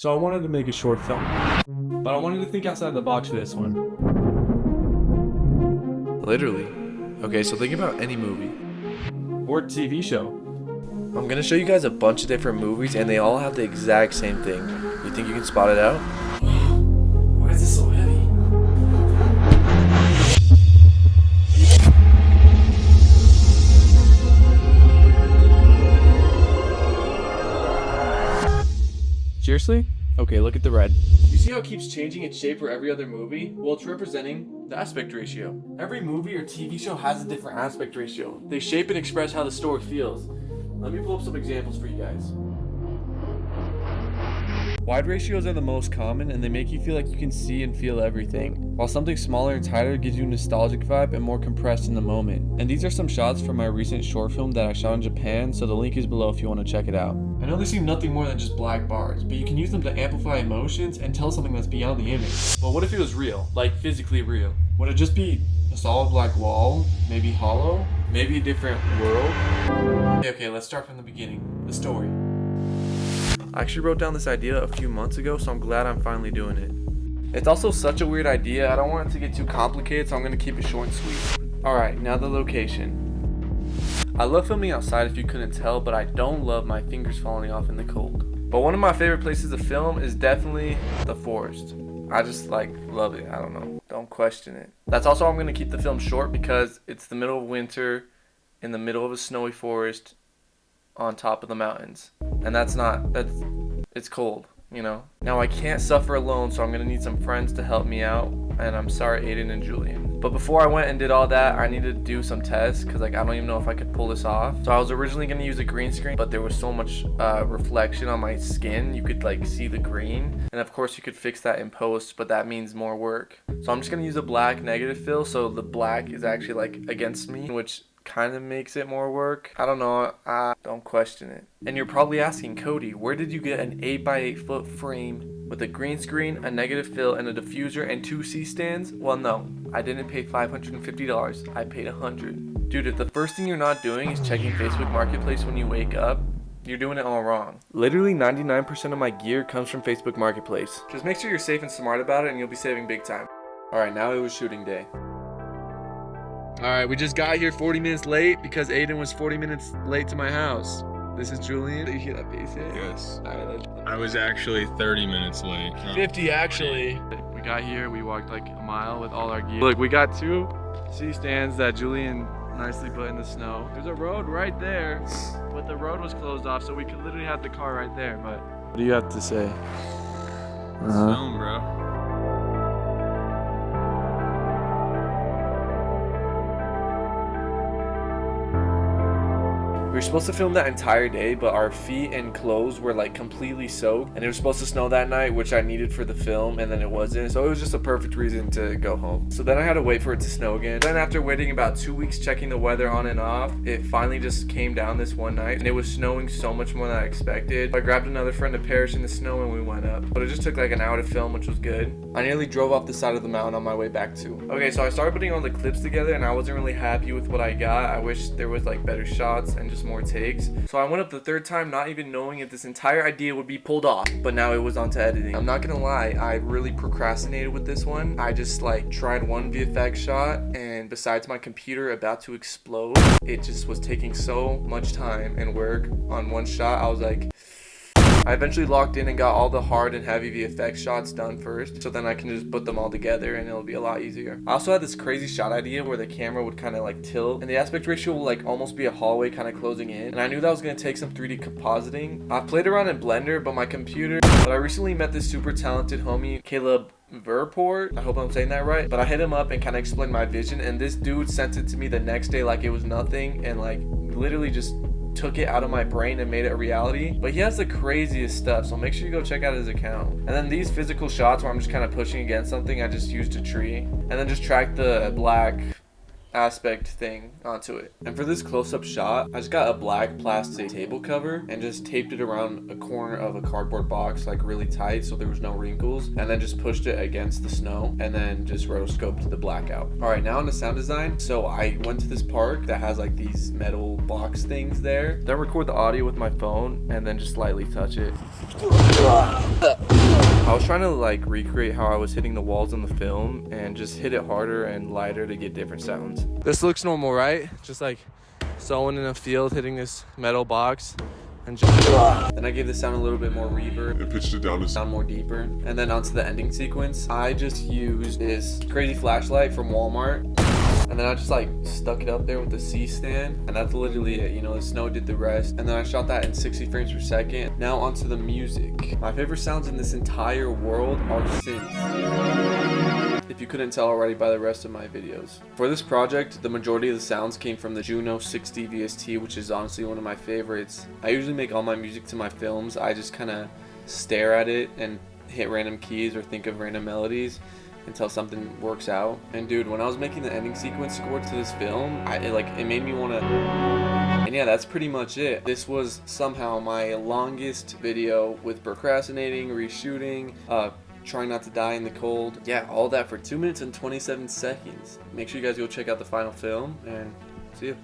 So I wanted to make a short film, but I wanted to think outside the box for this one. Literally. Okay, so think about any movie. Or TV show. I'm gonna show you guys a bunch of different movies and they all have the exact same thing. You think you can spot it out? Why is this so heavy? Seriously? Okay, look at the red. You see how it keeps changing its shape for every other movie? Well, it's representing the aspect ratio. Every movie or TV show has a different aspect ratio. They shape and express how the story feels. Let me pull up some examples for you guys. Wide ratios are the most common and they make you feel like you can see and feel everything, while something smaller and tighter gives you a nostalgic vibe and more compressed in the moment. And these are some shots from my recent short film that I shot in Japan, so the link is below if you want to check it out. I know they seem nothing more than just black bars, but you can use them to amplify emotions and tell something that's beyond the image. Well, what if it was real? Like physically real? Would it just be a solid black wall? Maybe hollow? Maybe a different world? Okay, let's start from the beginning. The story. I actually wrote down this idea a few months ago, so I'm glad I'm finally doing it. It's also such a weird idea, I don't want it to get too complicated, so I'm going to keep it short and sweet. Alright, now the location. I love filming outside if you couldn't tell, but I don't love my fingers falling off in the cold. But one of my favorite places to film is definitely the forest. I just love it, I don't know, don't question it. That's also why I'm going to keep the film short because it's the middle of winter in the middle of a snowy forest on top of the mountains. And it's cold, you know. Now I can't suffer alone, so I'm gonna need some friends to help me out, and I'm sorry Aiden and Julian. But before I went and did all that, I needed to do some tests, cause I don't even know if I could pull this off. So I was originally gonna use a green screen, but there was so much reflection on my skin, you could see the green. And of course you could fix that in post, but that means more work. So I'm just gonna use a black negative fill, so the black is actually against me, which kind of makes it more work. I don't know, don't question it. And you're probably asking, Cody, where did you get an 8x8 foot frame with a green screen, a negative fill, and a diffuser and 2 C-stands? Well, no, I didn't pay $550, I paid $100. Dude, if the first thing you're not doing is checking Facebook Marketplace when you wake up, you're doing it all wrong. Literally 99% of my gear comes from Facebook Marketplace. Just make sure you're safe and smart about it and you'll be saving big time. Alright, now it was shooting day. Alright, we just got here 40 minutes late because Aiden was 40 minutes late to my house. This is Julian. Did you hear that bass hit? Yes. Alright, I was actually 30 minutes late. 50 actually. We got here, we walked a mile with all our gear. Look, we got 2 C-stands that Julian nicely put in the snow. There's a road right there, but the road was closed off, so we could literally have the car right there. But what do you have to say? It's film, bro. We were supposed to film that entire day, but our feet and clothes were completely soaked, and it was supposed to snow that night, which I needed for the film, and then it wasn't, so it was just a perfect reason to go home. So then I had to wait for it to snow again. Then after waiting about 2 weeks checking the weather on and off, it finally just came down this one night, and it was snowing so much more than I expected. I grabbed another friend to perish in the snow and we went up, but it just took an hour to film, which was good. I nearly drove off the side of the mountain on my way back too. Okay, so I started putting all the clips together and I wasn't really happy with what I got. I wish there was better shots and just more takes. So I went up the 3rd time not even knowing if this entire idea would be pulled off, but now it was onto editing. I'm not gonna lie, I really procrastinated with this one. I just tried one VFX shot, and besides my computer about to explode, it just was taking so much time and work on one shot. I was I eventually locked in and got all the hard and heavy VFX shots done first, so then I can just put them all together and it'll be a lot easier. I also had this crazy shot idea where the camera would kind of tilt and the aspect ratio will almost be a hallway kind of closing in, and I knew that was going to take some 3D compositing. I played around in Blender, but I recently met this super talented homie, Caleb Verport, I hope I'm saying that right, but I hit him up and kind of explained my vision, and this dude sent it to me the next day like it was nothing, and literally just took it out of my brain and made it a reality. But he has the craziest stuff, so make sure you go check out his account. And then these physical shots where I'm just kind of pushing against something, I just used a tree and then just tracked the black aspect thing onto it. And for this close-up shot, I just got a black plastic table cover and just taped it around a corner of a cardboard box like really tight so there was no wrinkles, and then just pushed it against the snow and then just rotoscoped the blackout. All right, now into sound design. So I went to this park that has like these metal box things there, then record the audio with my phone and then just slightly touch it. I was trying to like recreate how I was hitting the walls in the film and just hit it harder and lighter to get different sounds. This looks normal, right? Just like someone in a field hitting this metal box and just then I gave the sound a little bit more reverb and pitched it down to sound more deeper. And then onto the ending sequence, I just used this crazy flashlight from Walmart. And then I just like stuck it up there with the C-stand, and that's literally it. You know, the snow did the rest. And then I shot that in 60 frames per second. Now onto the music. My favorite sounds in this entire world are synths, if you couldn't tell already by the rest of my videos. For this project, the majority of the sounds came from the Juno 60 VST, which is honestly one of my favorites. I usually make all my music to my films. I just kind of stare at it and hit random keys or think of random melodies until something works out. And dude, when I was making the ending sequence score to this film, it made me want to. And yeah, that's pretty much it. This was somehow my longest video with procrastinating, reshooting, trying not to die in the cold. Yeah, all that for 2 minutes and 27 seconds. Make sure you guys go check out the final film, and see you.